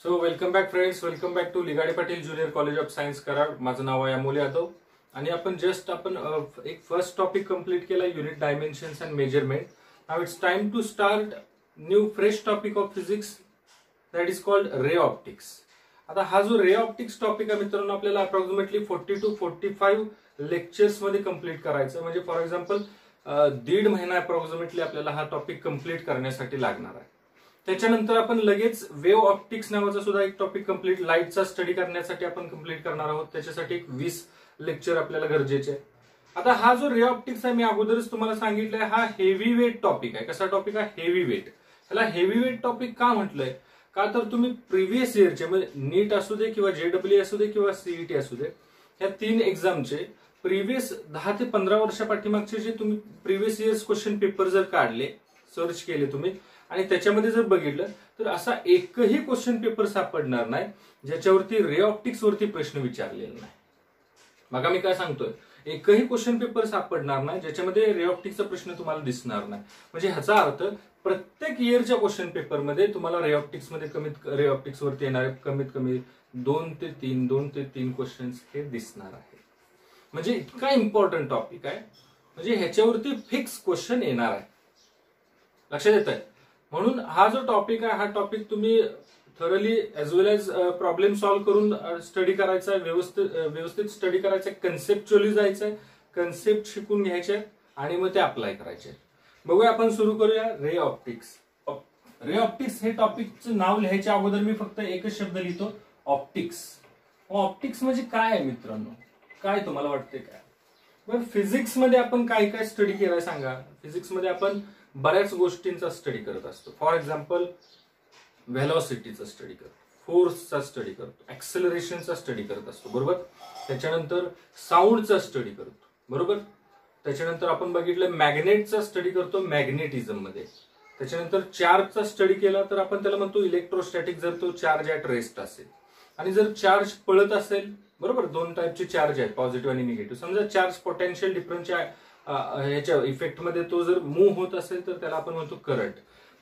So welcome back friends, welcome back to Ligade Patil junior college of science Karad. माझं नाव आहे अमोल यादव आणि आपण एक फर्स्ट टॉपिक कंप्लीट केला, unit dimensions and measurement. Now it's time to start new fresh topic of physics that is called ray optics. आता हा जो रे ऑप्टिक्स टॉपिक आहे मित्रांनो, आपल्याला अप्रॉक्सिमेटली 40 to 45 लेक्चर्स मध्ये कंप्लीट करायचं. म्हणजे फॉर एक्झाम्पल 1.5 महिना अप्रॉक्सिमेटली आपल्याला हा टॉपिक कंप्लीट करण्यासाठी लागणार आहे. त्याच्यानंतर आपण लगेच वेव्ह ऑप्टिक्स नावाचा सुद्धा एक टॉपिक कंप्लीट लाईटचा स्टडी करण्यासाठी आपण कंप्लीट करणार आहोत. त्याच्यासाठी एक 20 लेक्चर आपल्याला गरजेचे आहे. आता हा जो रे ऑप्टिक्स आहे, मी अगोदरच तुम्हाला सांगितलंय, हा हेवी वेट टॉपिक आहे. कसा टॉपिक आहे? Heavy weight. ह्याला हेवी वेट टॉपिक का म्हटलंय? का तर तुम्ही प्रिव्हियस इयरचे म्हणजे नीट असू दे किंवा JEE असू दे किंवा CET असू दे, ह्या 3 एक्झामचे प्रिव्हियस 10 ते 15 वर्षा पाठीमागचे जे तुम्ही प्रिव्हियस इयर्स क्वेश्चन पेपर जर काढले, सर्च केले तुम्ही आणि त्याच्यामध्ये जर बघितलं तर असा एकही क्वेश्चन पेपर सापडणार नाही ज्याच्यावरती रे ऑप्टिक्स वरती प्रश्न विचारलेला नाही. बघा मी काय सांगतोय, एकही क्वेश्चन पेपर सापडणार नाही ज्याच्यामध्ये रे ऑप्टिक्सचा प्रश्न तुम्हाला दिसणार नाही. म्हणजे ह्याचा अर्थ प्रत्येक इयरच्या क्वेश्चन पेपरमध्ये तुम्हाला रे ऑप्टिक्स वरती येणारे कमीत कमी 2 ते 3 क्वेश्चन्स हे दिसणार आहे. म्हणजे इतका इम्पॉर्टंट टॉपिक आहे, म्हणजे ह्याच्यावरती फिक्स क्वेश्चन येणार आहे. लक्षात येत आहे? म्हणून हा जो टॉपिक आहे, हा टॉपिक तुम्ही थरली एज वेल एज प्रॉब्लेम सॉल्व्ह करून स्टडी करायचा आहे, व्यवस्थित स्टडी करायचा आहे, कन्सेप्च्युअली जायचं आहे, कन्सेप्ट शिकून घ्यायचे आणि मग ते अप्लाय करायचे. बघूया, आपण सुरू करूया रे ऑप्टिक्स. रे ऑप्टिक्स हे टॉपिकचं नाव लिहायच्या अगोदर मी फक्त एकच शब्द लिहितो, ऑप्टिक्स. ऑप्टिक्स म्हणजे काय आहे मित्रांनो? काय तुम्हाला वाटते काय? बरं, फिजिक्स मध्ये आपण काय काय स्टडी केलाय सांगा? फिजिक्स मध्ये आपण बऱ्याच गोष्टींचा स्टडी करत असतो. फॉर एक्झाम्पल व्हेलॉसिटीचा स्टडी करतो, फोर्सचा स्टडी करतो, ऍक्सेलरेशनचा स्टडी करत असतो, बरोबर. त्याच्यानंतर साऊंडचा स्टडी करतो, बरोबर. त्याच्यानंतर आपण बघितलं मॅग्नेटचा स्टडी करतो मॅग्नेटिझम मध्ये. त्याच्यानंतर चार्जचा स्टडी केला तर आपण त्याला म्हणतो इलेक्ट्रोस्टॅटिक, जर तो चार्ज ऍट रेस्ट असेल. आणि जर चार्ज पळत असेल, बरोबर, 2 टाईपचे चार्ज आहेत, पॉझिटिव्ह आणि निगेटिव्ह. समजा चार्ज पोटेन्शियल डिफरन्सच्या ह्याच्या इफेक्ट मध्ये तो जर मूव्ह होत असेल तर त्याला आपण म्हणतो करंट.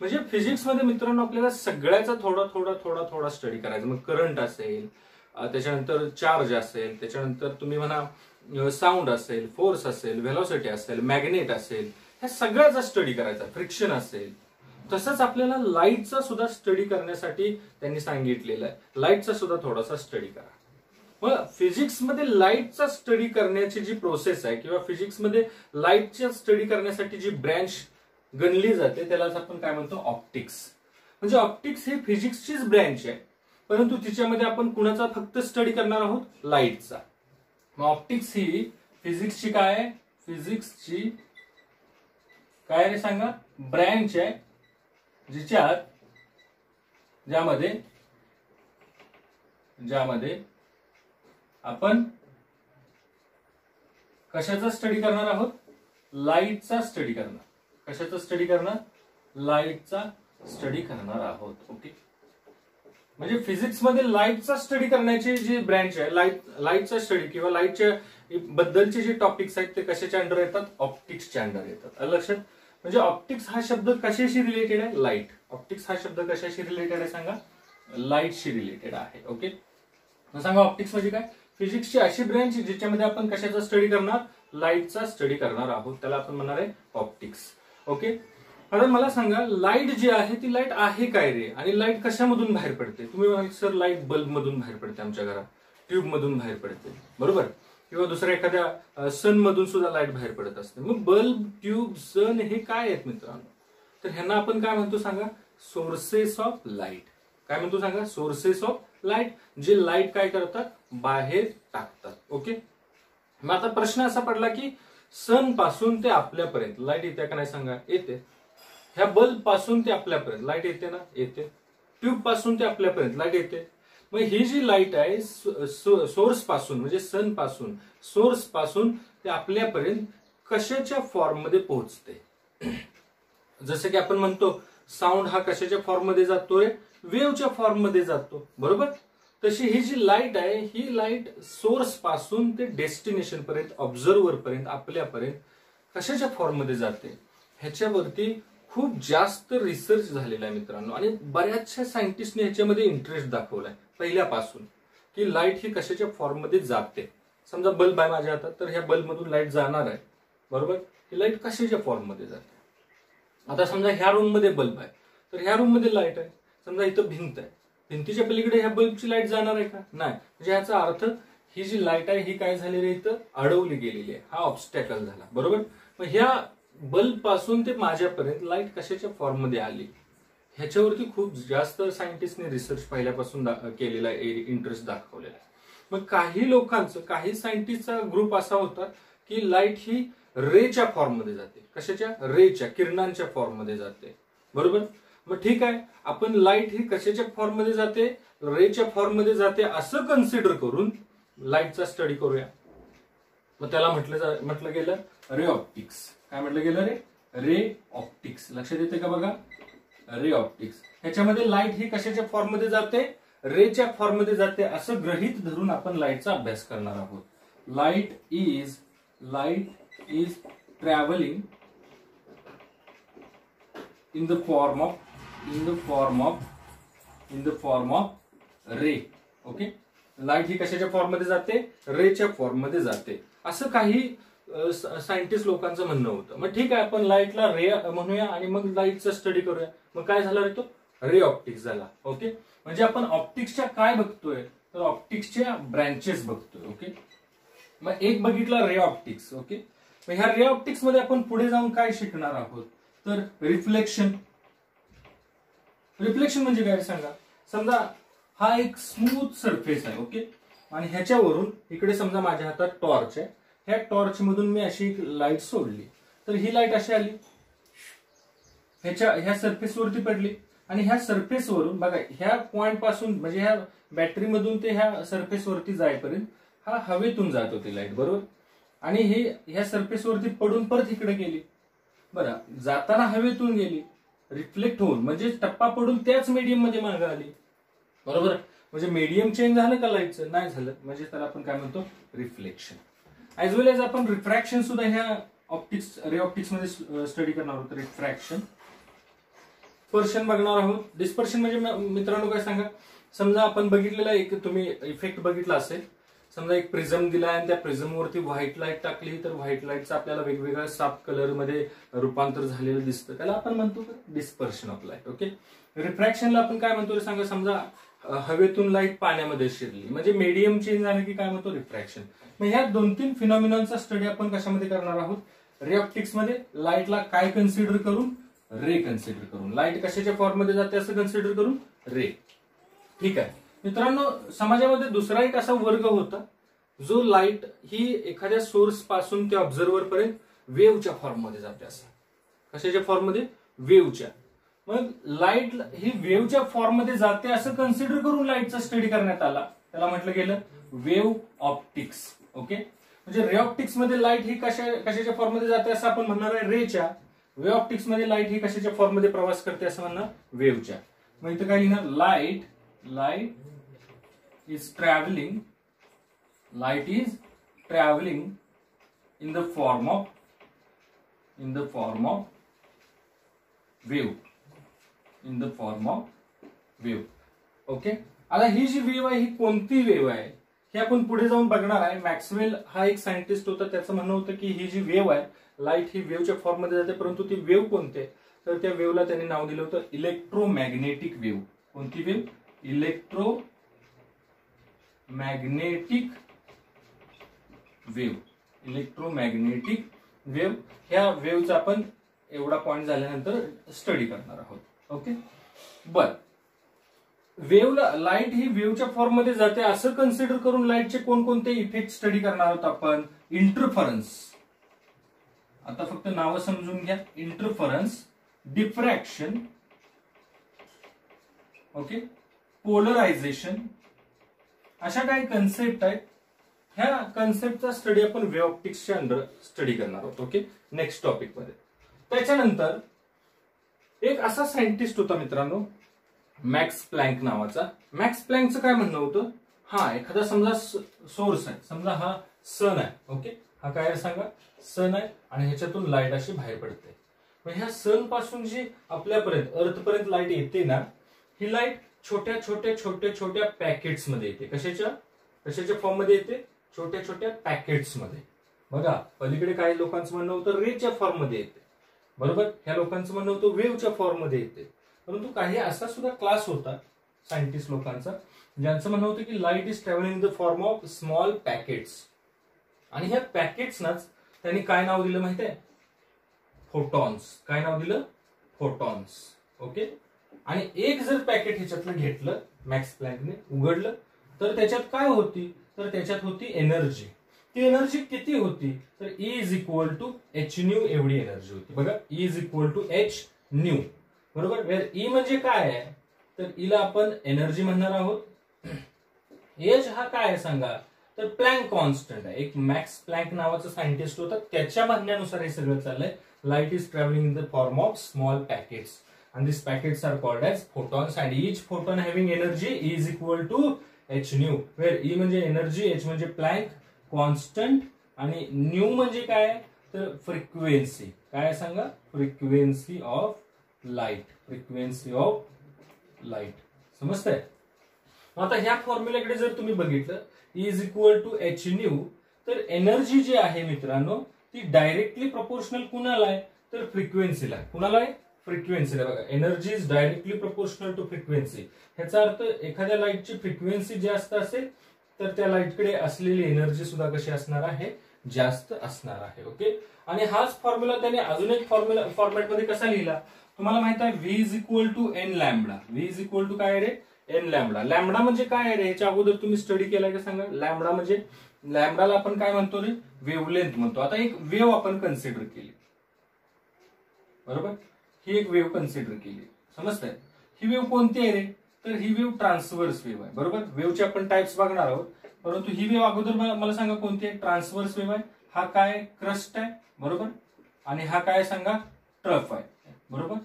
म्हणजे फिजिक्स मध्ये मित्रांनो आपल्याला सगळ्याचा थोडा स्टडी करायचा. मग करंट असेल, त्याच्यानंतर चार्ज असेल, त्याच्यानंतर तुम्ही म्हणा साऊंड असेल, फोर्स असेल, व्हेलॉसिटी असेल, मॅग्नेट असेल, ह्या सगळ्याचा स्टडी करायचा. फ्रिक्शन असेल. तसंच आपल्याला लाईटचा सुद्धा स्टडी करण्यासाठी त्यांनी सांगितलेलं आहे, लाईटचा सुद्धा थोडासा स्टडी करा. मग फिजिक्समध्ये लाईटचा स्टडी करण्याची जी प्रोसेस आहे किंवा फिजिक्समध्ये लाईटचा स्टडी करण्यासाठी जी ब्रँच गणली जाते त्यालाच आपण काय म्हणतो? ऑप्टिक्स. म्हणजे ऑप्टिक्स ही फिजिक्सचीच ब्रँच आहे, परंतु तिच्यामध्ये आपण कुणाचा फक्त स्टडी करणार आहोत? लाईटचा. मग ऑप्टिक्स ही फिजिक्सची काय आहे? फिजिक्सची काय रे सांगा? ब्रँच आहे, ज्यामध्ये आपण कशाचा स्टडी करणार आहोत? लाईटचा स्टडी करणार. कशाचा स्टडी करणार? लाईटचा स्टडी करणार आहोत. ओके. म्हणजे फिजिक्स मध्ये लाईटचा स्टडी करण्याची जी ब्रँच आहे, लाईटचा स्टडी किंवा लाईटच्या बद्दलचे जे टॉपिक्स आहेत ते कशाच्या अंडर येतात? ऑप्टिक्सच्या अंडर येतात. लक्षात? म्हणजे ऑप्टिक्स हा शब्द कशाशी रिलेटेड आहे? लाईट. ऑप्टिक्स हा शब्द कशाशी रिलेटेड आहे सांगा? लाईटशी रिलेटेड आहे. ओके. सांगा ऑप्टिक्स म्हणजे काय? फिजिक्सची अशी ब्रँच ज्याच्यामध्ये आपण कशाचा स्टडी करणार? लाईटचा स्टडी करणार आहोत. त्याला आपण म्हणणार आहे ऑप्टिक्स. ओके. आता मला सांगा, लाईट जी आहे ती लाईट आहे काय रे? आणि लाईट कशामधून बाहेर पडते? तुम्ही म्हणाल सर लाईट बल्ब मधून बाहेर पडते, आमच्या घरात ट्यूब मधून बाहेर पडते, बरोबर. किंवा दुसऱ्या एखाद्या सन मधून सुद्धा लाईट बाहेर पडत असते. मग बल्ब, ट्यूब, सन हे काय आहेत मित्रांनो? तर ह्यांना आपण काय म्हणतो सांगा? Sources of light. काय म्हणतो सांगा? Sources of light. जे लाईट काय करतात? बाहेर टाकतात. ओके. मग आता प्रश्न असा पडला की सन पासून ते आपल्यापर्यंत लाईट येते का नाही सांगा? येते. ह्या बल्ब पासून ते आपल्यापर्यंत लाईट येते ना? येते. ट्यूब पासून ते आपल्यापर्यंत लाईट येते. मग ही जी लाईट आहे सोर्स पासून म्हणजे सन पासून, सोर्स पासून ते आपल्यापर्यंत कशाच्या फॉर्म मध्ये पोहोचते? जसं की आपण म्हणतो साऊंड हा कशाच्या फॉर्म मध्ये जातोय? वेव्हच्या फॉर्म मध्ये जातो, बरोबर. तशी ही जी लाईट आहे, ही लाईट सोर्स पासून ते डेस्टिनेशन पर्यंत, ऑब्झर्वर पर्यंत, आपल्यापर्यंत कशाच्या फॉर्म मध्ये जाते ह्याच्यावरती खूप जास्त रिसर्च झालेला आहे मित्रांनो, आणि बऱ्याचशा सायंटिस्टने ह्याच्यामध्ये इंटरेस्ट दाखवलाय पहिल्यापासून, की लाईट ही कशाच्या फॉर्ममध्ये जाते. समजा बल्ब आहे माझ्या हातात, तर ह्या बल्बमधून लाईट जाणार आहे, बरोबर. ही लाईट कशाच्या फॉर्ममध्ये जाते. आता समजा ह्या रूम मध्ये बल्ब आहे, तर ह्या रूम मध्ये लाईट आहे. समजा इथं भिंत आहे, भिंतीच्या पलीकडे ह्या बल्बची लाईट जाणार आहे का? नाही. म्हणजे याचा अर्थ ही जी लाईट आहे ही काय झालेली आहे, इथं अडवली गेलेली आहे. हा ऑब्स्टॅकल झाला, बरोबर. मग ह्या बल्ब पासून ते माझ्यापर्यंत लाईट कशाच्या फॉर्म मध्ये आली, ह्याच्यावरती खूप जास्त सायंटिस्टने रिसर्च पहिल्यापासून केलेला आहे, इंटरेस्ट दाखवलेला आहे. मग काही लोकांचं, काही सायंटिस्टचा ग्रुप असा होता की लाईट ही रेच्या फॉर्म मध्ये जाते. कशाच्या? रेच्या, किरणांच्या फॉर्म मध्ये जाते, बरोबर. मग ठीक आहे, आपण लाईट ही कशाच्या फॉर्म मध्ये जाते, रेच्या फॉर्म मध्ये जाते असं कन्सिडर करून लाईटचा स्टडी करूया. मग त्याला म्हटलं गेलं रे ऑप्टिक्स. काय म्हटलं गेलं रे? Ray optics. लक्षात येते का बघा? Ray optics. ह्याच्यामध्ये लाईट ही कशाच्या फॉर्म मध्ये जाते, रेच्या फॉर्म मध्ये जाते असं गृहीत धरून आपण लाईटचा अभ्यास करणार आहोत. Light is traveling in the form of ray. Okay. लाईट ही कशाच्या फॉर्म मध्ये जाते, रेच्या फॉर्म मध्ये जाते असं काही सायंटिस्ट लोकांचं म्हणणं होतं. मग ठीक आहे, आपण लाईटला रे म्हणूया आणि मग लाईटचा स्टडी करूया. मग काय झालं रे? तो रे ऑप्टिक्स झाला. ओके. म्हणजे आपण ऑप्टिक्सच्या काय बघतोय, तर ऑप्टिक्सच्या ब्रँचेस बघतोय. ओके. मग एक बघितला रे ऑप्टिक्स. ओके. मग ह्या रे ऑप्टिक्स मध्ये आपण पुढे जाऊन काय शिकणार आहोत, तर रिफ्लेक्शन. रिफ्लेक्शन म्हणजे काय सांगा. समजा हा एक स्मूथ सरफेस आहे, ओके, आणि ह्याच्यावरून इकडे समजा माझ्या हातात टॉर्च आहे. ह्या टॉर्च मधून मी अशी एक लाईट सोडली, तर ही लाईट अशी आली, ह्या सरफेसवरती पडली, आणि ह्या सरफेसवरून बघा ह्या पॉइंट पासून म्हणजे ह्या बॅटरी मधून ते ह्या सरफेसवरती जाईपर्यंत हा हवेतून जात होती लाईट, बरोबर. आणि हे ह्या सरफेसवरती पडून परत इकडे गेली. बरं, जाताना हवेतून गेली, रिफ्लेक्ट होऊन म्हणजे टप्पा पडून त्याच मीडियम मध्ये मागे आली, बरोबर. म्हणजे मीडियम चेंज झालं का लाईटचं? नाही झालं. म्हणजे त्याला आपण काय म्हणतो, रिफ्लेक्शन. ऍज वेल एज आपण रिफ्रॅक्शन सुद्धा ह्या ऑप्टिक्स, रे ऑप्टिक्स मध्ये स्टडी करणार आहोत. रिफ्रॅक्शन. डिस्पर्शन बघणार आहोत. डिस्पर्शन म्हणजे मित्रांनो काय सांगा, समजा आपण बघितलेला एक तुम्ही इफेक्ट बघितला असेल. समजा एक प्रिझम दिला आणि त्या प्रिझमवरती व्हाईट लाईट टाकली, तर व्हाईट लाईटचं आपल्याला वेगवेगळ्या साफ कलर मध्ये रूपांतर झालेलं दिसतं, त्याला आपण म्हणतो डिस्पर्शन ऑफ लाईट. ओके. रिफ्रॅक्शनला आपण काय म्हणतो सांगा. समजा हवेतून लाईट पाण्यामध्ये शिरली, म्हणजे मीडियम चेंज झालं की काय म्हणतो, रिफ्रॅक्शन. मग ह्या 2-3 फिनॉमिनॉनचा स्टडी आपण कशामध्ये करणार आहोत, रे ऑप्टिक्स मध्ये. लाईटला काय कन्सिडर करून, रे कन्सिडर करून. लाईट कशाच्या फॉर्म मध्ये जाते असं कन्सिडर करून, रे. ठीक आहे मित्रांनो, समाजामध्ये दुसरा एक असा वर्ग होता जो लाईट ही एखाद्या सोर्स पासून ते ऑब्झर्वर पर्यंत वेव्हच्या फॉर्म मध्ये जाते. असं कशाच्या फॉर्म मध्ये, वेव्हच्या. मग लाईट ही वेव्हच्या फॉर्म मध्ये जाते असं कन्सिडर करून लाईटचा स्टडी करण्यात आला. त्याला म्हटलं गेलं वेव्ह ऑप्टिक्स. ओके. म्हणजे रे ऑप्टिक्स मध्ये लाईट ही कशाच्या फॉर्म मध्ये जाते असं आपण म्हणणार आहे, रेच्या. वेव्ह ऑप्टिक्स मध्ये लाईट ही कशाच्या फॉर्म मध्ये प्रवास करते असं म्हणणार, वेव्हच्या. मग इथं काय लिहिणार, light is traveling in the form of wave. Okay. आता ही जी वेव्ह आहे ही कोणती वेव्ह आहे हे आपण पुढे जाऊन बघणार आहे. मॅक्सवेल हा एक सायंटिस्ट होता, त्याचं म्हणणं होतं की ही जी वेव्ह आहे, लाईट ही वेव्हच्या फॉर्म मध्ये जाते, परंतु ती वेव्ह कोणती आहे, तर त्या वेव्हला त्यांनी नाव दिलं होतं इलेक्ट्रोमॅग्नेटिक वेव्ह. कोणती वेव्ह? Electromagnetic wave. ह्या वेव्हचा आपण एवढा पॉइंट झाल्यानंतर स्टडी करणार आहोत. ओके. बर, वेव्हला, लाईट ही वेव्हच्या फॉर्म मध्ये जाते असं कन्सिडर करून लाईटचे कोणकोणते इफेक्ट स्टडी करणार आहोत आपण. इंटरफरन्स. आता फक्त नावं समजून घ्या. इंटरफरन्स, डिफ्रॅक्शन, ओके, पोलरायझेशन, अशा काही कन्सेप्ट आहेत. ह्या कन्सेप्टचा स्टडी आपण वेव्ह ऑप्टिक्सच्या अंडर स्टडी करणार आहोत. ओके. नेक्स्ट टॉपिक मध्ये. त्याच्यानंतर एक असा सायंटिस्ट होता मित्रांनो, मॅक्स प्लँक नावाचा. मॅक्स प्लँकचं काय म्हणणं होतं, हा एखादा समजा सोर्स आहे, समजा हा सन आहे. ओके. हा काय आहे सांगा, सन आहे, आणि ह्याच्यातून लाईट अशी बाहेर पडते. मग ह्या सन पासून जी आपल्यापर्यंत अर्थपर्यंत लाईट येते ना, ही लाईट छोट्या छोट्या छोट्या छोट्या पॅकेट्स मध्ये येते. कशाच्या फॉर्म मध्ये येते? छोट्या छोट्या पॅकेट्स मध्ये. बघा, पलीकडे काही लोकांचं म्हणणं होतं रेच्या फॉर्म मध्ये येते, बरोबर. ह्या लोकांचं म्हणणं होतं वेव्हच्या फॉर्म मध्ये येते. परंतु काही असा सुद्धा क्लास होता सायंटिस्ट लोकांचा ज्यांचं म्हणणं होतं की light is travelling in the form of small packets. आणि ह्या पॅकेट्सनाच त्यांनी काय नाव दिलं माहिती आहे? फोटॉन्स. काय नाव दिलं? फोटॉन्स. ओके. आणि एक जर पॅकेट ह्याच्यातलं घेतलं, मॅक्स प्लँकने उघडलं, तर त्याच्यात काय होती? तर त्याच्यात होती एनर्जी. ती एनर्जी किती होती? तर E is equal to H nu एवढी एनर्जी होती. बघा, E is equal to H nu, बरोबर. वेर E म्हणजे काय आहे? तर ईला आपण एनर्जी म्हणणार आहोत. एच हा काय आहे सांगा? तर प्लँक कॉन्स्टंट आहे. एक मॅक्स प्लँक नावाचा सायंटिस्ट होता, त्याच्या म्हणण्यानुसार हे सगळं चाललंय. Light is travelling in the form of small packets and these packets are called as photons and each photon having energy is equal to h nu, where E म्हणजे energy, H म्हणजे Planck constant आणि nu म्हणजे काय? तर frequency. काय सांगा? Frequency of light. Frequency of light. समजतंय? आता ह्या फॉर्म्युल्याकडे जर तुम्ही बघितलं, E is equal to H nu, तर एनर्जी जी आहे मित्रांनो ती डायरेक्टली प्रोपोर्शनल कुणाला आहे? तर फ्रिक्वेन्सीला. कुणाला आहे? फ्रिक्वेन्सीला. बघा, energy is directly proportional to frequency. ह्याचा अर्थ एखाद्या लाईटची फ्रिक्वेन्सी जास्त असेल तर त्या लाईटकडे असलेली एनर्जी सुद्धा कशी असणार आहे? जास्त असणार आहे. ओके. आणि हाच फॉर्म्युला त्याने अजून एक फॉर्मॅटमध्ये कसा लिहिला? तुम्हाला माहित आहे V is equal to N lambda. V is equal to काय रे? N lambda. लॅम्बडा म्हणजे काय आहे रे? ह्याच्या अगोदर तुम्ही स्टडी केलाय का सांगा? लॅम्बडा म्हणजे, लॅम्बडाला आपण काय म्हणतो रे? वेव्हलेंथ म्हणतो. आता एक वेव्ह आपण कन्सिडर केली, बरोबर. ही एक वेव्ह कन्सिडर केली. समजतंय? ही वेव्ह कोणती आहे रे? तर ही वेव्ह ट्रान्सव्हर्स वेव्ह आहे, बरोबर. वेव्हचे आपण टाइप्स बघणार आहोत, परंतु ही वेव्ह अगोदर मला सांगा कोणती आहे? ट्रान्सव्हर्स वेव्ह आहे. हा काय? क्रस्ट आहे, बरोबर. आणि हा काय सांगा? ट्रफ आहे, बरोबर.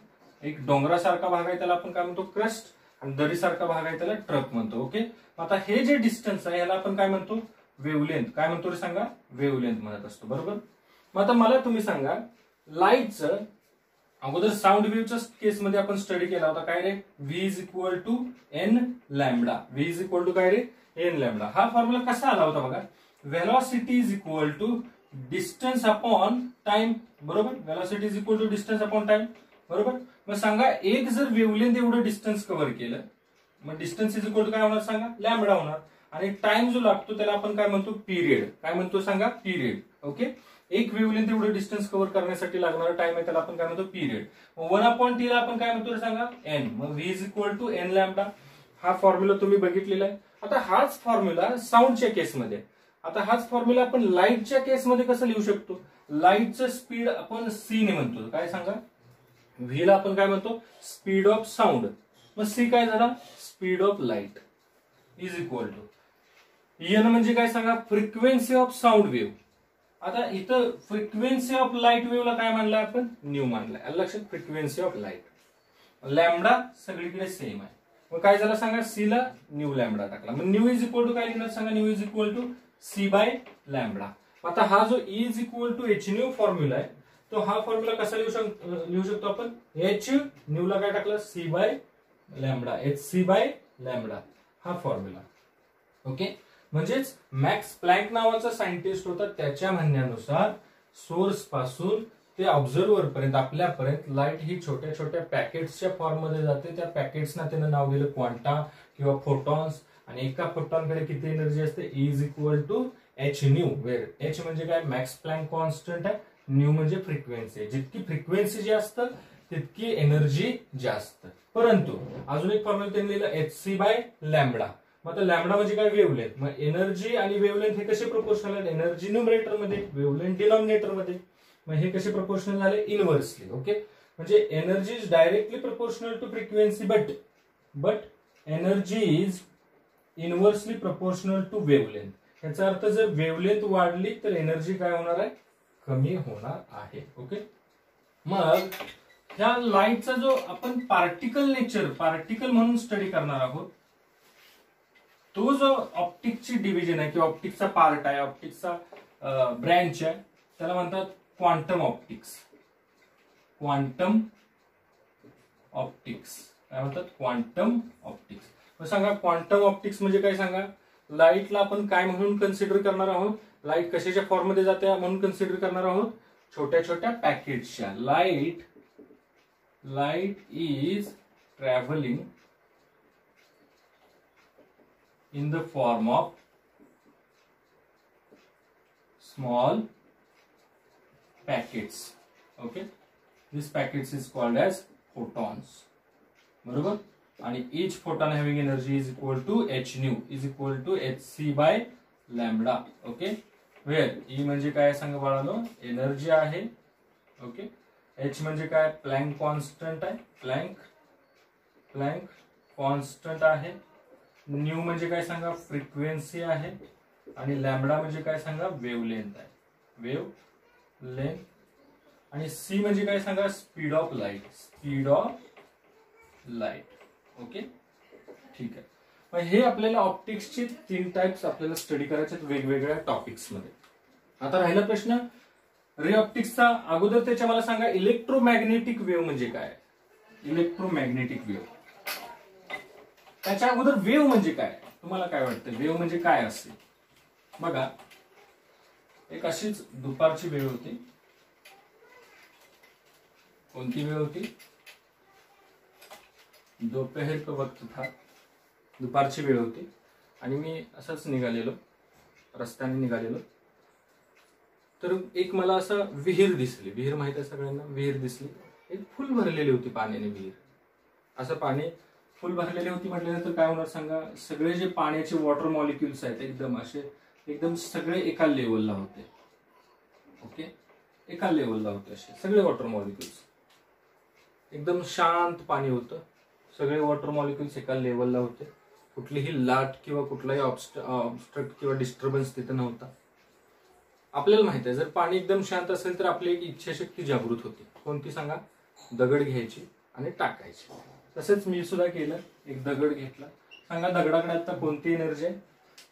एक डोंगरासारखा भाग आहे त्याला आपण काय म्हणतो? क्रस्ट. आणि दरीसारखा भाग आहे त्याला ट्रफ म्हणतो. ओके. आता हे जे डिस्टन्स आहे याला आपण काय म्हणतो? वेव्हलेंथ. काय म्हणतो रे सांगा? वेव्हलेंथ म्हणत असतो, बरोबर. मग आता मला तुम्ही सांगा, लाईटचं अगोदर साऊंड वेव्हच्या केसमध्ये आपण स्टडी केला होता. काय रे? V is equal to N lambda. V is equal to काय रे? N lambda. हा फॉर्म्युला कसा आला होता बघा? Velocity is equal to distance upon time, बरोबर. Velocity is equal to distance upon time, बरोबर. मग सांगा, एक जर वेव्हलेंथ एवढं डिस्टन्स कव्हर केलं, मग डिस्टन्स इज इक्वल टू काय होणार सांगा? लॅम्बडा होणार. आणि टाइम जो लागतो त्याला आपण काय म्हणतो? पिरियड. काय म्हणतो सांगा? पिरियड. ओके. एक वेव्हलेंथ एवढं डिस्टन्स कव्हर करण्यासाठी लागणारा टाइम आहे त्याला आपण काय म्हणतो? पिरियड. 1/t ला आपण काय म्हणतो सांगा? एन. मग V is equal to N lambda. हा फॉर्म्युला तुम्ही बघितलेला आहे. आता हाच फॉर्म्युला साऊंडच्या केसमध्ये, आता हाच फॉर्म्युला आपण लाईटच्या केसमध्ये कसं लिहू शकतो? लाईटचं स्पीड आपण सी ने म्हणतो. काय सांगा? व्ही ला आपण काय म्हणतो? Speed of sound. मग सी काय झाला? Speed of light is equal to N म्हणजे काय सांगा? Frequency of sound wave. आता इथं फ्रिक्वेन्सी ऑफ लाईट वेव्हला काय मानलाय आपण? न्यू मानलाय. लक्षात? Frequency of light. लॅम्बडा सगळीकडे सेम आहे. मग काय झालं सांगा? सी ला न्यू लॅम्बडा टाकला. मग न्यू इज इक्वल टू काय लिहिणार सांगा? Nu is equal to C by lambda. आता हा जो E is equal to H nu formula आहे, तो हा फॉर्म्युला कसा लिहू शकतो आपण? एच न्यू ला काय टाकलं? C by lambda. H C by lambda हा फॉर्म्युला. ओके. म्हणजेच मॅक्स प्लँक नावाचा सायंटिस्ट होता, त्याच्या म्हणण्यानुसार सोर्स पासून ते ऑब्झर्व्हर पर्यंत आपल्यापर्यंत लाईट ही छोट्या छोट्या पॅकेट्सच्या फॉर्म मध्ये जाते. त्या पॅकेट्सना त्यानं नाव दिलं क्वांटा किंवा फोटॉन्स. आणि एका फोटॉनकडे किती एनर्जी असते? E is equal to H nu, where H म्हणजे काय? मॅक्स प्लँक कॉन्स्टंट आहे. न्यू म्हणजे फ्रिक्वेन्सी. जितकी फ्रिक्वेन्सी जास्त तितकी एनर्जी जास्त. परंतु अजून एक फॉर्म्युला त्यांनी लिहिलं एच सी बाय लॅम्बडा. मग आता लॅम्बडा म्हणजे काय? वेव्हलेंथ. मग एनर्जी आणि वेव्हलेंथ हे कसे प्रोपोर्शनल आहेत? एनर्जी न्यूमरेटर मध्ये, वेव्हलेंथ डिनॉमिनेटर मध्ये. मग हे कसे प्रोपोर्शनल झाले? इनव्हर्सली. ओके. म्हणजे energy is directly proportional to frequency, but energy is inversely proportional to wavelength. याचा अर्थ जर वेव्हलेंथ वाढली तर एनर्जी काय होणार आहे? कमी होणार आहे. ओके. मग ह्या लाईटचा जो आपण पार्टिकल नेचर, पार्टिकल म्हणून स्टडी करणार आहोत, तो जो ऑप्टिक्सची डिव्हिजन आहे किंवा ऑप्टिक्सचा पार्ट आहे, ऑप्टिक्सचा ब्रँच आहे, त्याला म्हणतात क्वांटम ऑप्टिक्स. Quantum optics. काय म्हणतात? Quantum optics. मग सांगा क्वांटम ऑप्टिक्स म्हणजे काय सांगा. लाईटला आपण काय म्हणून कन्सिडर करणार आहोत? लाईट कशाच्या फॉर्म मध्ये जाते म्हणून कन्सिडर करणार आहोत? छोट्या छोट्या पॅकेटच्या. Light is traveling in the form of small packets. Okay, these packets is called as photons. बरोबर. आणि each photon having energy is equal to h nu is equal to hc by lambda. Okay, where E म्हणजे काय सांगा बाळांनो? Energy आहे. Okay, h म्हणजे काय? Plank constant आहे. प्लँक कॉन्स्टंट आहे. न्यू म्हणजे काय सांगा? फ्रिक्वेन्सी आहे. आणि लॅम्बडा म्हणजे काय सांगा? वेव्ह लेंथ आहे. Wave length. आणि सी म्हणजे काय सांगा? Speed of light. ओके, ठीक आहे. मग हे आपल्याला ऑप्टिक्सचे 3 टाइप्स आपल्याला स्टडी करायचे वेगवेगळ्या टॉपिक्स मध्ये. आता राहिला प्रश्न रे ऑप्टिक्सचा. अगोदर त्याच्या मला सांगा इलेक्ट्रोमॅग्नेटिक वेव्ह म्हणजे काय? Electromagnetic wave. त्याच्या अगोदर वेव्ह म्हणजे काय? तुम्हाला काय वाटतं वेव्ह म्हणजे काय असेल? बघा, एक अशीच दुपारची वेळ होती. कोणती वेळ होती? दोपहर का वक्त था. दुपारची वेळ होती आणि मी असंच निघालेलो, रस्त्याने निघालेलो. तर एक मला असं विहीर दिसली. विहीर माहित आहे सगळ्यांना? विहीर दिसली. एक फुल भरलेली होती पाण्याने विहीर. असं पाणी फुल भरलेली होती म्हटल्यानंतर काय होणार सांगा? सगळे जे पाण्याचे वॉटर मॉलिक्युल्स आहेत एकदम सगळे एका लेवलला होते. ओके, एका लेवलला होते असे सगळे वॉटर मॉलिक्युल्स. एकदम शांत पाणी होतं. सगळे वॉटर मॉलिक्युल्स एका लेवलला होते. कुठलीही लाट किंवा कुठलाही ऑब्स्ट्रक्ट किंवा डिस्टर्बन्स तिथे नव्हता. आपल्याला माहित आहे जर पाणी एकदम शांत असेल तर आपली एक इच्छाशक्ती जागृत होती. कोणती सांगा? दगड घ्यायची आणि टाकायची. तसंच मी सुद्धा केलं. एक दगड घेतला. सांगा दगडाकडे आता कोणती एनर्जी आहे?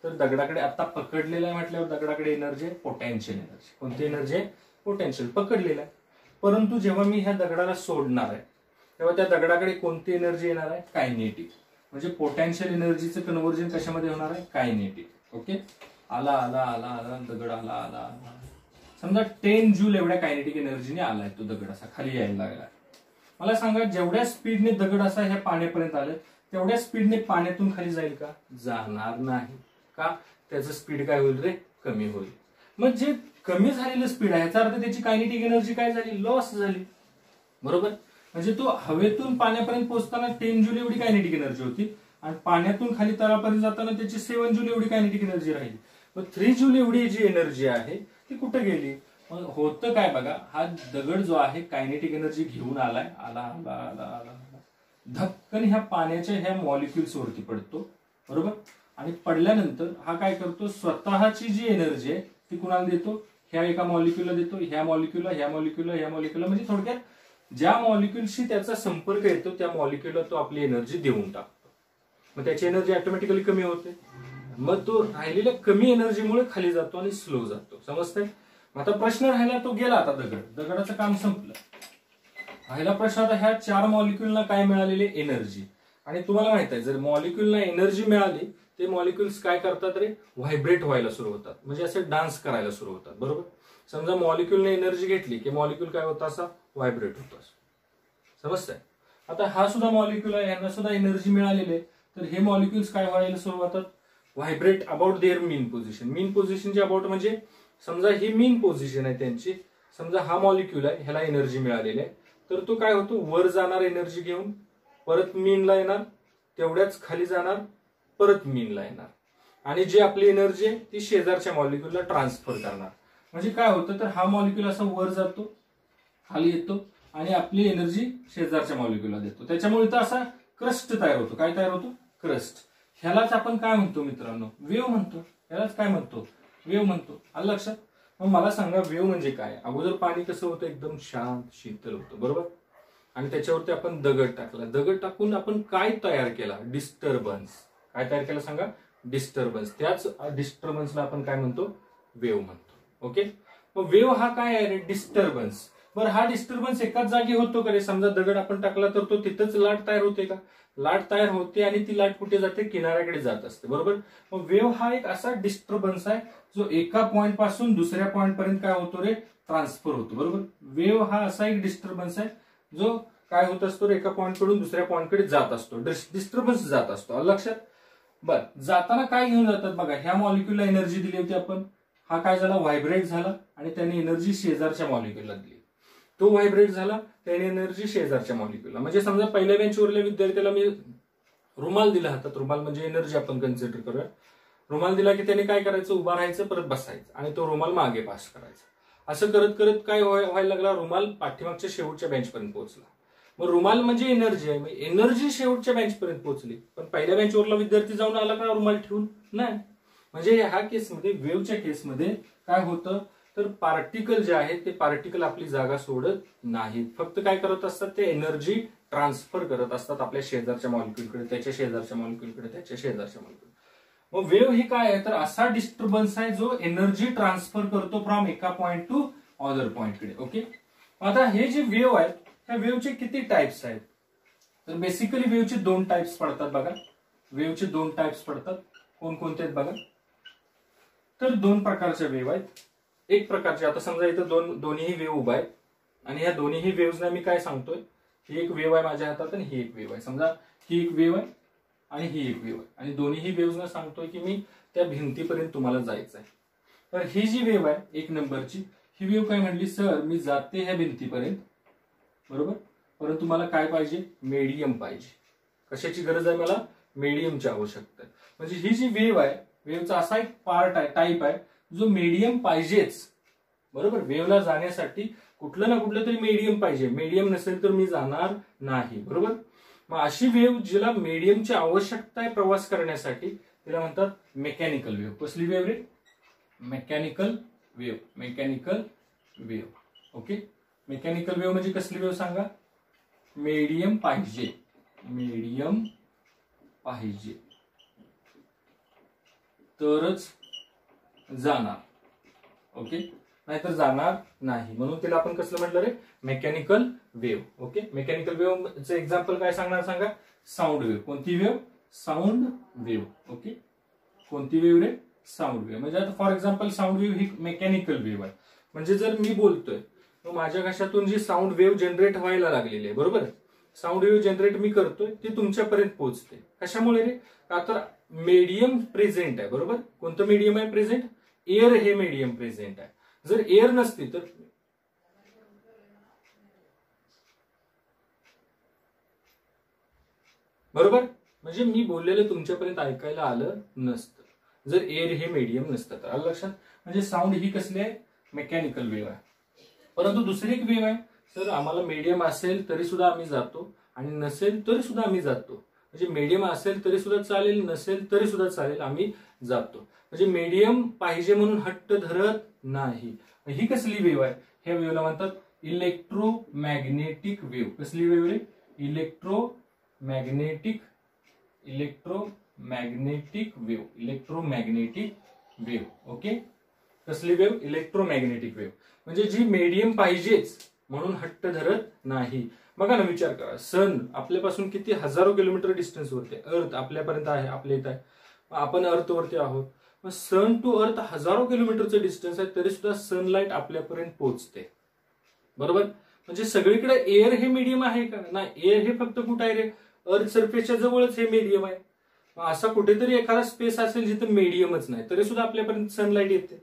तर दगडाकडे आता पकडलेला आहे म्हटल्यावर दगडाकडे एनर्जी आहे पोटेन्शियल एनर्जी. कोणती एनर्जी आहे? पोटेन्शियल. पकडलेला आहे. परंतु जेव्हा मी ह्या दगडाला सोडणार आहे तेव्हा त्या दगडाकडे कोणती एनर्जी येणार आहे? कायनेटिक. म्हणजे पोटेन्शियल एनर्जीचं कन्व्हर्जन कशामध्ये होणार आहे? कायनेटिक. ओके, आला आला आला आला दगड आला आला आला. समजा 10 जूल एवढ्या कायनेटिक एनर्जीने आलाय तो दगड असा खाली यायला लागला. मला सांगा जेवढ्या स्पीडने दगड असा ह्या पाण्यापर्यंत आलं तेवढ्या स्पीडने पाण्यातून खाली जाईल का? जाणार नाही. का? त्याचं स्पीड काय होईल रे? कमी होईल. मग जे कमी झालेलं स्पीड आहे याचा अर्थ त्याची कायनेटिक एनर्जी काय झाली? लॉस झाली. बरोबर. म्हणजे तो हवेतून पाण्यापर्यंत पोहोचताना 10 जूल एवढी कायनेटिक एनर्जी होती आणि पाण्यातून खाली तळापर्यंत जाताना त्याची 7 जूल एवढी कायनेटिक एनर्जी राहिली. मग 3 जूल एवढी जी एनर्जी आहे ती कुठे गेली? मग होतं काय बघा, हा दगड जो आहे कायनेटिक एनर्जी घेऊन आलाय. आला आला आला आला धक्कन ह्या पाण्याच्या ह्या मॉलिक्युल्स वरती पडतो. बरोबर. आणि पडल्यानंतर हा काय करतो? स्वतःची जी एनर्जी आहे ती कुणाला देतो? ह्या एका मॉलिक्युलला देतो. ह्या मॉलिक्युलला, ह्या मॉलिक्युलला, ह्या मॉलिक्युलला. म्हणजे थोडक्यात ज्या मॉलिक्युलशी त्याचा संपर्क येतो त्या मॉलिक्युलला तो आपली एनर्जी देऊन टाकतो. मग त्याची एनर्जी ऑटोमॅटिकली कमी होते. मग तो राहिलेल्या कमी एनर्जीमुळे खाली जातो आणि स्लो जातो. समजतंय? आता प्रश्न राहिला तो गेला. आता दगडाचं काम संपलं. राहिला प्रश्न आता ह्या 4 मॉलिक्युलना काय मिळालेली? एनर्जी. आणि तुम्हाला माहित आहे जर मॉलिक्युलना एनर्जी मिळाली ते मॉलिक्युल्स काय करतात रे? व्हायब्रेट व्हायला सुरू होतात. म्हणजे असे डान्स करायला सुरू होतात. बरोबर. समजा मॉलिक्युलने एनर्जी घेतली की मॉलिक्युल काय होता? असा व्हायब्रेट होतो. समजतंय? आता हा सुद्धा मॉलिक्युल आहे, यांना सुद्धा एनर्जी मिळालेली आहे. तर हे मॉलिक्युल्स काय व्हायला सुरू होतात? Vibrate about their mean position. Mean पोझिशनची अबाउट म्हणजे समजा ही मीन पोझिशन आहे त्यांची. समजा हा मॉलिक्युल आहे, ह्याला एनर्जी मिळालेली आहे. तर तो काय होतो? वर जाणार एनर्जी घेऊन, परत मीनला येणार, तेवढ्याच खाली जाणार, परत मीनला येणार. आणि जी आपली एनर्जी आहे ती शेजारच्या मॉलिक्युलला ट्रान्सफर करणार. म्हणजे काय होतं? तर हा मॉलिक्युल असा वर जातो, खाली येतो आणि आपली एनर्जी शेजारच्या मॉलिक्युलला देतो. त्याच्यामुळे इथं असा क्रस्ट तयार होतो. काय तयार होतो? क्रस्ट. ह्यालाच आपण काय म्हणतो मित्रांनो? वेव्ह म्हणतो. ह्यालाच काय म्हणतो? वेव्ह म्हणतो. आलं लक्षात? मग मला सांगा वेव्ह म्हणजे काय? अगोदर पाणी कसं होतं? एकदम शांत शीतल होतं. बरोबर. आणि त्याच्यावरती आपण दगड टाकला. दगड टाकून आपण काय तयार केला? डिस्टर्बन्स. काय तयार केलं सांगा? डिस्टर्बन्स. त्याच डिस्टर्बन्सला आपण काय म्हणतो? वेव्ह म्हणतो. ओके. मग वेव्ह हा काय आहे? डिस्टर्बन्स. बरं हा डिस्टर्बन्स एकाच जागी होतो का रे? समजा दगड आपण टाकला तर तो तिथंच लाट तयार होते का? लाट तयार होते आणि ती लाट कुठे जाते? किनाऱ्याकडे जात असते, बरोबर. मग वेव्ह हा एक असा डिस्टर्बन्स आहे जो एका पॉइंट पासून दुसऱ्या पॉइंट पर्यंत काय होतो रे? ट्रान्सफर होतो, बरोबर. वेव्ह हा असा एक डिस्टर्बन्स आहे जो काय होत असतो रे? एका पॉइंट कडून दुसऱ्या पॉइंटकडे जात असतो, डिस्टर्बन्स जात असतो. आलं लक्षात? बर, जाताना काय घेऊन जातात बघा. ह्या मॉलिक्यूलला एनर्जी दिली होती आपण, हा काय झाला? व्हायब्रेट झाला आणि त्याने एनर्जी शेजारच्या मॉलिक्यूलला दिली. तो व्हायब्रेट झाला, त्याने एनर्जी शेजारच्या मॉलिक्यूलला. म्हणजे समजा पहिल्या बेंचवरल्या विद्यार्थ्याला मी रुमाल दिला हातात, रुमाल म्हणजे एनर्जी आपण कन्सिडर करूया. रुमाल दिला की त्याने काय करायचं? उभा राहायचं, परत बसायचं आणि तो रुमाल मागे पास करायचा. असं करत करत काय व्हायला लागला? रुमाल पाठीमागच्या शेवटच्या बेंचपर्यंत पोहोचला. मग रुमाल म्हणजे एनर्जी आहे, एनर्जी शेवटच्या बेंचपर्यंत पोहोचली. पण पहिल्या बेंचवरला विद्यार्थी जाऊन आला का रुमाल ठेवून? नाही. म्हणजे ह्या केसमध्ये, वेव्हच्या केसमध्ये काय होतं तर पार्टिकल जे आहे ते पार्टिकल आपली जागा सोडत नाहीत, फक्त काय करत असतात? ते एनर्जी ट्रान्सफर करत असतात आपल्या शेजारच्या मॉलिक्यूलकडे, त्याच्या शेजारच्या मॉलिक्यूलकडे, त्याच्या शेजारच्या मॉलिक्यूल. मग वेव्ह ही काय आहे तर असा डिस्टर्बन्स आहे जो एनर्जी ट्रान्सफर करतो फ्रॉम एका पॉइंट टू अदर पॉइंटकडे. ओके. आता हे जे वेव्ह आहेत, ह्या वेव्हचे किती टाइप्स आहेत? तर बेसिकली वेव्हचे दोन टाइप्स पडतात बघा. वेव्हचे दोन टाइप्स पडतात. कोणकोणते आहेत बघा? तर दोन प्रकारच्या वेव्ह आहेत. एक प्रकारचे, आता समजा इथं दोन्ही वेव्ह उभा आहेत आणि ह्या दोन्ही वेव्हजना मी काय सांगतोय? ही एक वेव्ह आहे माझ्या हातात आणि ही एक वेव्ह आहे. समजा ही एक वेव्ह आहे आणि ही एक वेव्ह आहे आणि दोन्ही वेव्हजना सांगतोय की मी त्या भिंतीपर्यंत तुम्हाला जायचं आहे. तर ही जी वेव्ह आहे एक नंबरची, ही वेव्ह काय म्हणली? सर मी जाते ह्या भिंतीपर्यंत, बरोबर, परंतु मला काय पाहिजे? मीडियम पाहिजे. कशाची गरज आहे मला? मीडियमची आवश्यकता आहे. म्हणजे ही जी वेव्ह आहे, वेव्हचा असा एक पार्ट आहे, टाईप आहे जो मीडियम पाहिजेच, बरोबर. वेव्हला जाण्यासाठी कुठलं ना कुठलं तरी मीडियम पाहिजे. मीडियम नसेल तर मी जाणार नाही, बरोबर. मग अशी वेव्ह जिला मीडियमची आवश्यकता आहे प्रवास करण्यासाठी तिला म्हणतात मेकॅनिकल वेव्ह. कसली वेव्ह रे? Mechanical wave. Mechanical wave. Okay. Mechanical wave म्हणजे कसली वेव्ह सांगा? मीडियम पाहिजे, मीडियम पाहिजे तरच जाणार. ओके. नाहीतर जाणार नाही. म्हणून तिला आपण कसलं म्हटलं रे? Mechanical wave. ओके. मेकॅनिकल वेव्हचं एक्झाम्पल काय सांगणार सांगा? Sound wave. कोणती वेव्ह? Sound wave. ओके. कोणती वेव्ह रे? Sound wave. म्हणजे आता फॉर एक्झाम्पल साऊंड वेव्ह ही मेकॅनिकल वेव्ह आहे. म्हणजे जर मी बोलतोय तर माझ्या घशातून जी साऊंड वेव्ह जनरेट व्हायला लागलेली आहे, बरोबर, साऊंड वेव्ह जनरेट मी करतोय ती तुमच्यापर्यंत पोहोचते. कशामुळे रे? का तर मीडियम प्रेझेंट आहे, बरोबर. कोणतं मीडियम आहे प्रेझेंट? एअर हे मीडियम प्रेझेंट आहे. जर एअर नसती तर, बरोबर, म्हणजे मी बोललेलं तुमच्यापर्यंत ऐकायला आलं नसतं जर एअर हे मीडियम नसतं. तर आलं लक्षात? म्हणजे साऊंड ही कसली आहे? मेकॅनिकल वेव्ह आहे. परंतु दुसरी एक वेव्ह आहे, सर आम्हाला मीडियम असेल तरी सुद्धा आम्ही जातो आणि नसेल तरी सुद्धा आम्ही जातो. म्हणजे मीडियम असेल तरी सुद्धा चालेल, नसेल तरी सुद्धा चालेल, आम्ही जातो. म्हणजे मीडियम पाहिजे म्हणून हट्ट धरत नाही. ही कसली वेव्ह आहे? ह्या वेव्हला म्हणतात इलेक्ट्रोमॅग्नेटिक वेव्ह. कसली वेव्ह रे? Electromagnetic wave. Electromagnetic wave. Okay. कसली वेव्ह? Electromagnetic wave. म्हणजे जी मीडियम पाहिजेच म्हणून हट्ट धरत नाही. बघा ना, विचार करा, सन आपल्यापासून किती हजारो किलोमीटर डिस्टन्स वरती, अर्थ आपल्यापर्यंत आहे, आपल्या इथं आहे, आपण अर्थवरती आहोत. मग सन टू अर्थ हजारो किलोमीटरचं डिस्टन्स आहे तरी सुद्धा सनलाइट आपल्यापर्यंत पोहोचते, बरोबर. म्हणजे सगळीकडे एअर हे मीडियम आहे का? नाही. एअर हे फक्त कुठं आहे रे? अर्थ सरफेसच्या जवळच हे मीडियम आहे. असा कुठेतरी एखादा स्पेस असेल जिथे मीडियमच नाही तरी सुद्धा आपल्यापर्यंत सनलाइट येते.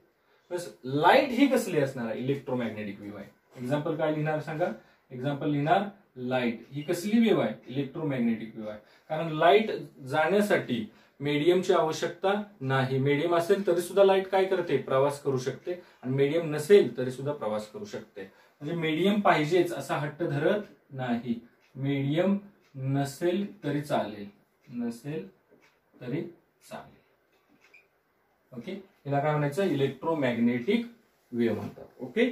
लाईट ही कसली असणार आहे? इलेक्ट्रोमॅग्नेटिक वेव्ह आहे. एक्झाम्पल काय लिहिणार सांगा? एक्झाम्पल लिहिणार लाईट. ही कसली वेव्ह आहे? इलेक्ट्रोमॅग्नेटिक वेव्ह आहे. कारण लाईट जाण्यासाठी मीडियमची आवश्यकता नाही. मीडियम असेल तरी सुद्धा लाईट काय करते? प्रवास करू शकते आणि मीडियम नसेल तरी सुद्धा प्रवास करू शकते. म्हणजे मीडियम पाहिजेच असा हट्ट धरत नाही. मीडियम नसेल तरी चालेल, नसेल तरी चालेल. ओके. हिला काय म्हणायचं? इलेक्ट्रोमॅग्नेटिक वेव्ह म्हणतात. ओके.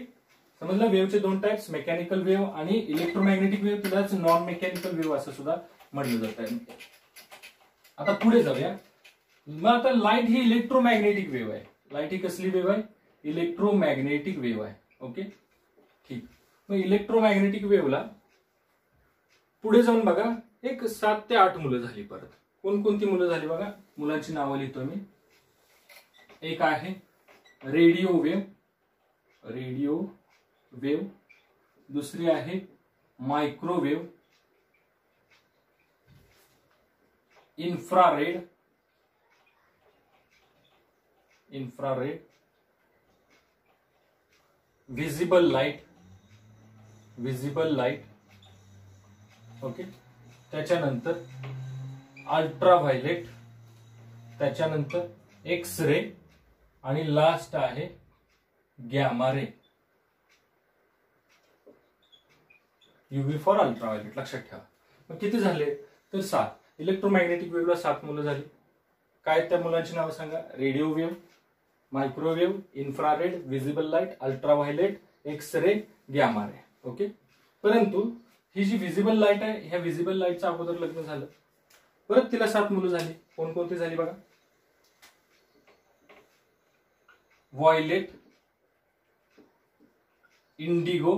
समजलं? वेव्हचे दोन टाइप्स, मेकॅनिकल वेव्ह आणि इलेक्ट्रोमॅग्नेटिक वेव्ह. तिलाच नॉन मेकॅनिकल वेव्ह असं सुद्धा म्हटलं जातं. आता पुढे जाऊया. मग आता लाईट ही इलेक्ट्रोमॅग्नेटिक वेव्ह आहे. लाईट ही कसली वेव्ह आहे? इलेक्ट्रोमॅग्नेटिक वेव्ह आहे. ओके. ठीक. मग इलेक्ट्रोमॅग्नेटिक वेव्हला पुढे जाऊन बघा एक 7 ते 8 मुलं झाली. परत कोणकोणती मुलं झाली बघा, मुलांची नावं लिहितो मी. एक आहे रेडिओ वेव्ह, दुसरी आहे microwave, infrared, visible light, okay. त्याच्यानंतर अल्ट्राव्हायलेट, त्याच्यानंतर एक्स रे आणि लास्ट आहे gamma ray. UV for ultraviolet लक्षात ठेवा. मग किती झाले तर 7. इलेक्ट्रोमॅग्नेटिक वेव्हला 7 मुलं झाली. काय त्या मुलांची नावं सांगा. Radio wave, microwave, infrared, visible light, ultraviolet, X ray, gamma ray. Okay. परंतु ही जी विजिबल लाईट आहे, ह्या विजिबल लाईटचं अगोदर लग्न झालं, परत तिला 7 मुलं झाली. कोणकोणती झाली बघा. Violet, indigo,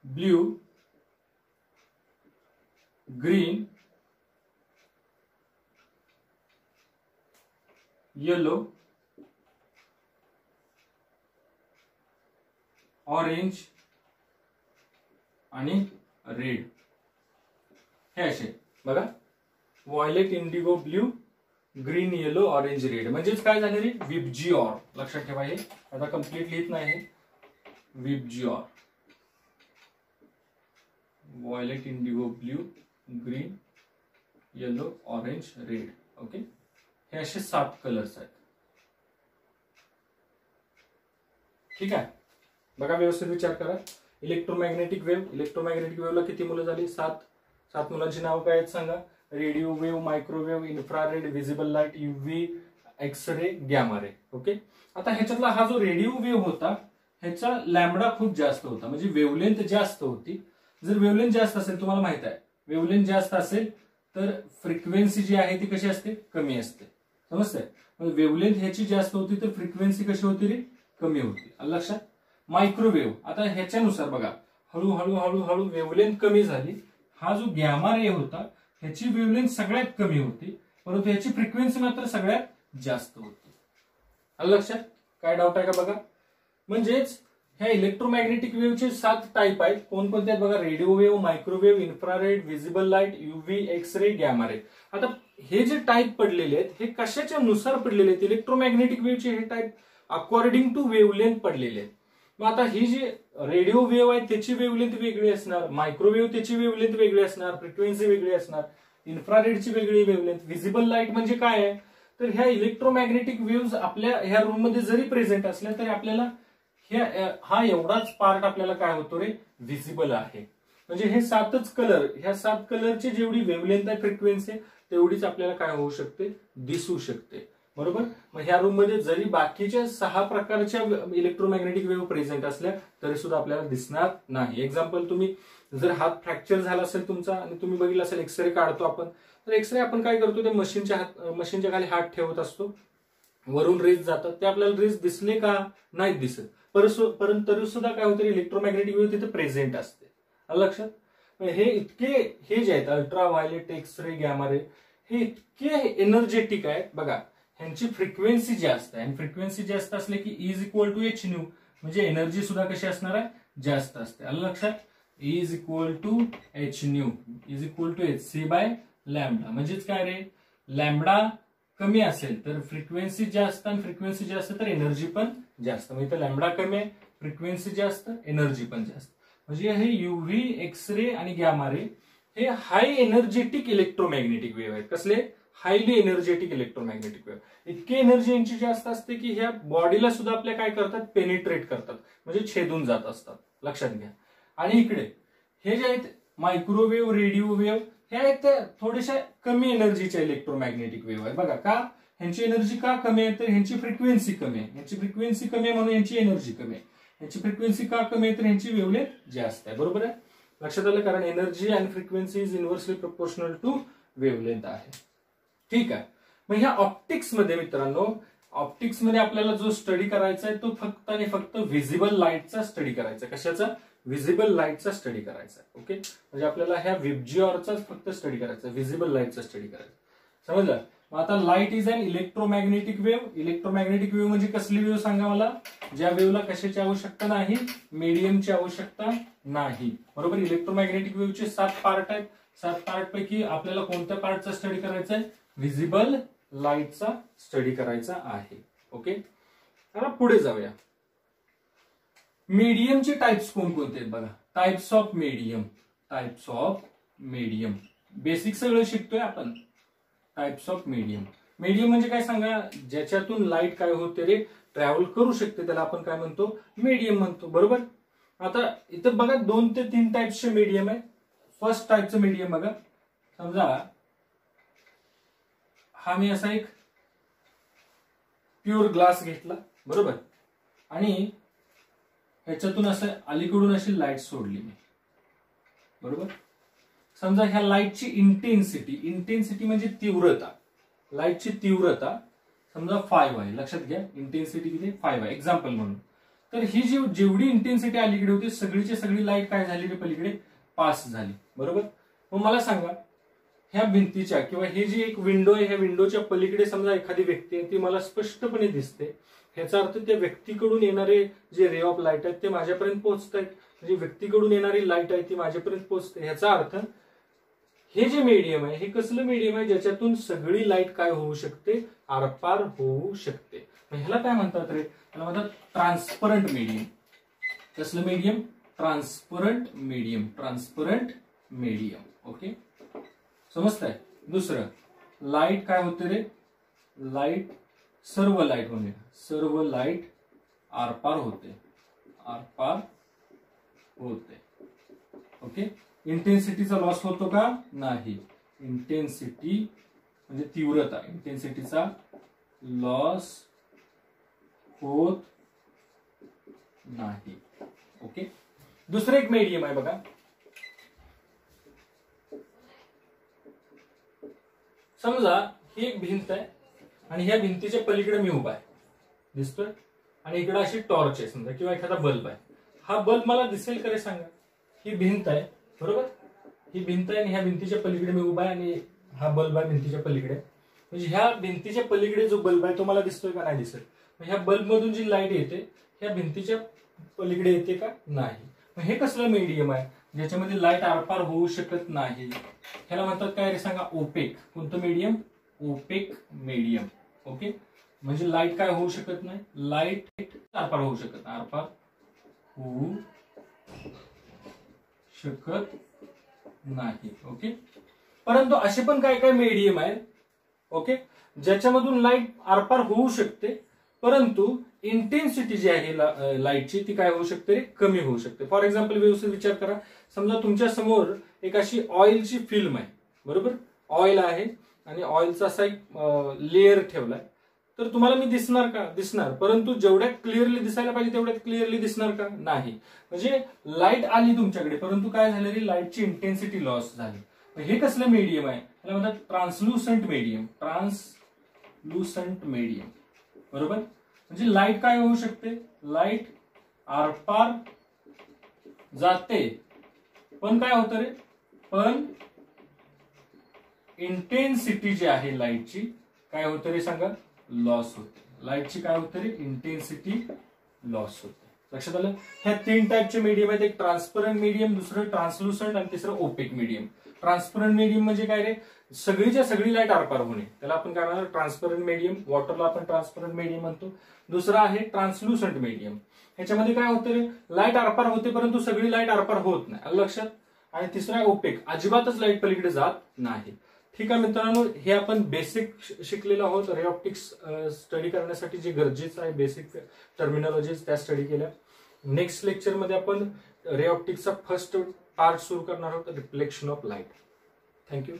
blue, green, yellow, orange आणि रेड. हे असे बघा. Violet, indigo, blue, green, yellow, orange, red. म्हणजेच काय झाले रे, विबजीऑर. लक्षात ठेवा. हे आता कम्प्लीट लिहित नाही. VIBGYOR. Violet, indigo, blue, green, yellow, orange, red. Okay. हे असे 7 कलर्स आहेत. ठीक आहे. बघा व्यवस्थित विचार करा. इलेक्ट्रोमॅग्नेटिक वेव्हला किती मुलं झाली. 7 मुलांची नावं काय आहेत सांगा. Radio wave, microwave, infrared, visible light, UV, X ray, gamma ray. Okay. आता ह्याच्यातला हा जो रेडिओ वेव्ह होता ह्याचा लॅम्बडा खूप जास्त होता, म्हणजे वेव्हलेंथ जास्त होती. जर वेव्हलेंथ जास्त असेल, तुम्हाला माहित आहे वेव्हलेंथ जास्त असेल तर फ्रिक्वेन्सी जी आहे ती कशी असते, कमी असते. समजतंय. वेव्हलेंथ ह्याची जास्त होती तर फ्रिक्वेन्सी कशी होती रे, कमी होती. लक्षात. मायक्रोवेव्ह, आता ह्याच्यानुसार बघा हळूहळू वेव्हलेंथ कमी झाली. हा जो गॅमा रे होता ह्याची वेव्हलेंथ सगळ्यात कमी होती, परंतु ह्याची फ्रिक्वेन्सी मात्र सगळ्यात जास्त होती. लक्षात. काय डाऊट आहे का बघा. म्हणजेच ह्या इलेक्ट्रोमॅग्नेटिक वेव्हचे 7 टाईप आहेत. कोणकोणते आहेत बघा. Radio wave, microwave, infrared, visible light, UV, X ray, gamma ray. आता हे जे टाईप पडलेले आहेत हे कशाच्या नुसार पडलेले आहेत. इलेक्ट्रोमॅग्नेटिक वेव्हचे हे टाईप अकॉर्डिंग टू वेव्हलेंथ पडलेले आहेत. मग आता ही जी रेडिओ वेव्ह आहे त्याची वेव्हलेंथ वेगळी असणार, मायक्रोवेव्ह त्याची वेव्हलेंथ वेगळी असणार, फ्रिक्वेन्सी वेगळी असणार, इन्फ्रारेडची वेगळी वेव्हलेंथ. विजिबल लाईट म्हणजे काय आहे तर ह्या इलेक्ट्रोमॅग्नेटिक वेव्ह आपल्या ह्या रूम मध्ये जरी प्रेझेंट असल्या तरी आपल्याला हा एवढाच पार्ट आपल्याला काय होतो रे, व्हिजिबल आहे. म्हणजे हे 7च कलर, ह्या 7 कलरची जेवढी वेव्हलेंथ आहे, फ्रिक्वेन्सी तेवढीच आपल्याला काय होऊ शकते, दिसू शकते. बरोबर. मग ह्या रूम मध्ये जरी बाकीच्या 6 प्रकारच्या इलेक्ट्रोमॅग्नेटिक वेव्ह प्रेझेंट असल्या तरी सुद्धा आपल्याला दिसणार नाही. एक्झाम्पल, तुम्ही जर हात फ्रॅक्चर झाला असेल तुमचा आणि तुम्ही बघितलं असेल एक्सरे काढतो आपण, तर एक्सरे आपण काय करतो, ते मशीनच्या खाली हात ठेवत असतो, वरून रेज जातात, ते आपल्याला रेज दिसले का, नाही दिसत. परंतु तरी सुद्धा काय होतं, इलेक्ट्रोमॅग्नेटिक वेव्ह तिथे प्रेझेंट असते. लक्षात. हे इतके हे जे आहेत ultraviolet, X ray, gamma ray, हे इतके एनर्जेटिक आहेत बघा. ह्यांची फ्रिक्वेन्सी जास्त आहे आणि फ्रिक्वेन्सी जास्त असले की is equal to H nu, म्हणजे एनर्जी सुद्धा कशी असणार आहे, जास्त असते. आलं लक्षात. Is equal to H nu is equal to H C by lambda. म्हणजेच काय रे, लॅम्बडा कमी असेल तर फ्रिक्वेन्सी जास्त आणि फ्रिक्वेन्सी जास्त तर एनर्जी पण जास्त. म्हणजे लॅम्बडा कमी आहे, फ्रिक्वेन्सी जास्त, एनर्जी पण जास्त. म्हणजे हे युव्ही, एक्स रे आणि गॅमा रे हे हाय एनर्जेटिक इलेक्ट्रोमॅग्नेटिक वेव्ह आहेत. कसले, हायली एनर्जेटिक इलेक्ट्रोमॅग्नेटिक वेव्ह. इतकी एनर्जी यांची जास्त असते की ह्या बॉडीला सुद्धा आपल्या काय करतात, पेनिट्रेट करतात, म्हणजे छेदून जात असतात. लक्षात घ्या. आणि इकडे हे जे आहेत मायक्रोवेव्ह, रेडिओ वेव्ह, हे आहेत त्या थोड्याशा कमी एनर्जीच्या इलेक्ट्रोमॅग्नेटिक वेव्ह आहे. बघा का, ह्यांची एनर्जी का कमी आहे तर ह्यांची फ्रिक्वेन्सी कमी आहे. ह्यांची फ्रिक्वेन्सी कमी आहे म्हणून ह्यांची एनर्जी कमी आहे. ह्यांची फ्रिक्वेन्सी का कमी आहे तर ह्यांची वेव्हलेंथ जास्त आहे. बरोबर आहे. लक्षात आलं. कारण एनर्जी आणि frequency is inversely proportional to wavelength आहे. ठीक आहे. मग ह्या ऑप्टिक्स मध्ये मित्रांनो ऑप्टिक्स मध्ये आपल्याला जो स्टडी करायचा आहे तो फक्त आणि फक्त व्हिजिबल लाईटचा स्टडी करायचा. कशाचा? व्हिजिबल लाईटचा स्टडी करायचा. ओके, म्हणजे आपल्याला ह्या विबजीआरचाच फक्त स्टडी करायचा, व्हिजिबल लाईटचा स्टडी करायचा. समजलं? मग आता light is an electromagnetic wave. Electromagnetic wave म्हणजे कसली वेव्ह सांगा मला? ज्या वेव्हला कशाची आवश्यकता नाही? मीडियमची आवश्यकता नाही. बरोबर. इलेक्ट्रोमॅग्नेटिक वेव्हचे 7 पार्ट आहेत. 7 पार्ट पैकी आपल्याला कोणत्या पार्टचा स्टडी करायचा आहे? व्हिजिबल लाईटचा स्टडी करायचा आहे. ओके, आता पुढे जाऊया. मीडियमचे टाइप्स कोणकोणते आहेत बघा. Types of medium. Types of medium basic सगळं शिकतोय आपण. Types of medium. मीडियम म्हणजे काय सांगा? ज्याच्यातून लाईट काय होते रे ट्रॅव्हल करू शकते त्याला आपण काय म्हणतो? मीडियम म्हणतो. बरोबर. आता इथं बघा 2 ते 3 टाइप्सचे मीडियम आहे. फर्स्ट टाइपचं मीडियम बघा. समजा हा मी असा एक प्युअर ग्लास घेतला. बरोबर. आणि ह्याच्यातून असं अलीकडून अशी लाईट सोडली मी. बरोबर. समजा ह्या लाईटची इंटेन्सिटी, इंटेन्सिटी म्हणजे तीव्रता, लाईटची तीव्रता समजा 5 आहे. लक्षात घ्या, इंटेन्सिटी किती? 5 आहे. एक्झाम्पल म्हणून. तर ही जेवढी इंटेन्सिटी अलीकडे होती सगळीची सगळी लाईट काय झाली रे पलीकडे? पास झाली. बरोबर. मग मला सांगा ह्या भिंतीच्या किंवा हे जी एक विंडो आहे ह्या विंडोच्या पलीकडे समजा एखादी व्यक्ती आहे ती मला स्पष्टपणे दिसते. ह्याचा अर्थ त्या व्यक्तीकडून येणारे जे रे ऑफ लाईट आहेत ते माझ्यापर्यंत पोहोचत आहेत. म्हणजे व्यक्तीकडून येणारी लाईट आहे ती माझ्यापर्यंत पोहोचते. ह्याचा अर्थ हे जे मीडियम आहे हे कसलं मीडियम आहे? ज्याच्यातून सगळी लाईट काय होऊ शकते? आरपार होऊ शकते. ह्याला काय म्हणतात रे? त्याला म्हणतात ट्रान्सपरंट मीडियम. कसलं medium? Transparent medium. Transparent medium. Okay, समजतंय? दुसरं, लाईट काय होते रे? लाईट, सर्व लाईट म्हणजे सर्व लाईट आरपार होते. आरपार होते. ओके. इंटेन्सिटीचा लॉस होतो का? नाही. इंटेन्सिटी म्हणजे तीव्रता, इंटेन्सिटीचा लॉस होत नाही. ओके. दुसरं एक मीडियम आहे बघा. समजा ही एक भिंत आहे आणि ह्या भिंतीच्या पलीकडे मी उभा आहे. दिसतोय? आणि इकडे अशी टॉर्च आहे समजा किंवा एखादा बल्ब आहे. हा बल्ब मला दिसेल का रे सांगा? ही भिंत आहे. बरोबर. ही भिंत आहे आणि ह्या भिंतीच्या पलीकडे मी उभा आहे आणि हा बल्ब आहे भिंतीच्या पलीकडे. म्हणजे ह्या भिंतीच्या पलीकडे जो बल्ब आहे तो मला दिसतोय का? नाही दिसत. ह्या बल्ब मधून जी लाईट येते ह्या भिंतीच्या पलीकडे येते का? नाही. मग हे कसलं मीडियम आहे? ज्याच्यामध्ये लाईट आरपार होऊ शकत नाही. ह्याला म्हणतात काय रे सांगा? ओपेक. कोणतं मीडियम? Opaque medium. ओके. म्हणजे लाईट काय होऊ शकत नाही? लाईट आरपार होऊ शकत, आरपार होऊ शकत नाही. ओके. परंतु असे पण काय काय मीडियम आहे ओके ज्याच्यामधून लाईट आरपार होऊ शकते, परंतु इंटेन्सिटी जी आहे लाईटची ती काय होऊ शकते? कमी होऊ शकते. फॉर एक्झाम्पल व्यवस्थित विचार करा. समजा तुमच्या समोर एक अशी ऑइलची फिल्म आहे. बरोबर. ऑइल आहे आणि ऑइलचा असा एक लेअर ठेवलाय. तर तुम्हाला मी दिसणार का? दिसणार. परंतु जेवढ्यात क्लिअरली दिसायला पाहिजे तेवढ्यात क्लिअरली दिसणार का? नाही. म्हणजे लाईट आली तुमच्याकडे परंतु काय झालं रे? लाईटची इंटेन्सिटी लॉस झाली. हे कसलं मीडियम आहे? त्याला म्हणतात ट्रान्सलुसंट मीडियम. ट्रान्सलुसंट मीडियम. बरोबर. म्हणजे लाईट काय होऊ शकते? लाईट आरपार जाते पण काय होतं रे? पण इंटेन्सिटी जी आहे लाईटची काय होतं रे सांगा? लॉस होते. लाईटची काय होतं रे? इंटेन्सिटी लॉस होते. लक्षात आलं? ह्या 3 टाईपचे मीडियम आहेत. एक ट्रान्सपरंट मीडियम, दुसरं ट्रान्सलुसंट आणि तिसरं ओपेक मीडियम. ट्रान्सपरंट मीडियम म्हणजे काय रे? सगळीच्या सगळी लाईट आरपार होणे, त्याला आपण काय म्हणणार? Transparent medium. वॉटरला आपण ट्रान्सपरंट मीडियम म्हणतो. दुसरा आहे ट्रान्सलुसंट मीडियम. ह्याच्यामध्ये काय होतं रे? लाईट आरपार होते परंतु सगळी लाईट आरपार होत नाही. लक्षात? आणि तिसरा आहे ओपेक. अजिबातच लाईट पलीकडे जात नाही. ठीक आहे मित्रांनो, हे आपण बेसिक शिकलेलो आहोत. रे ऑप्टिक्स स्टडी करण्यासाठी जे गरजेचं आहे बेसिक टर्मिनॉलॉजीज त्या स्टडी केल्या. नेक्स्ट लेक्चरमध्ये आपण रे ऑप्टिक्सचा फर्स्ट पार्ट सुरू करणार आहोत, रिफ्लेक्शन ऑफ लाईट. थँक्यू.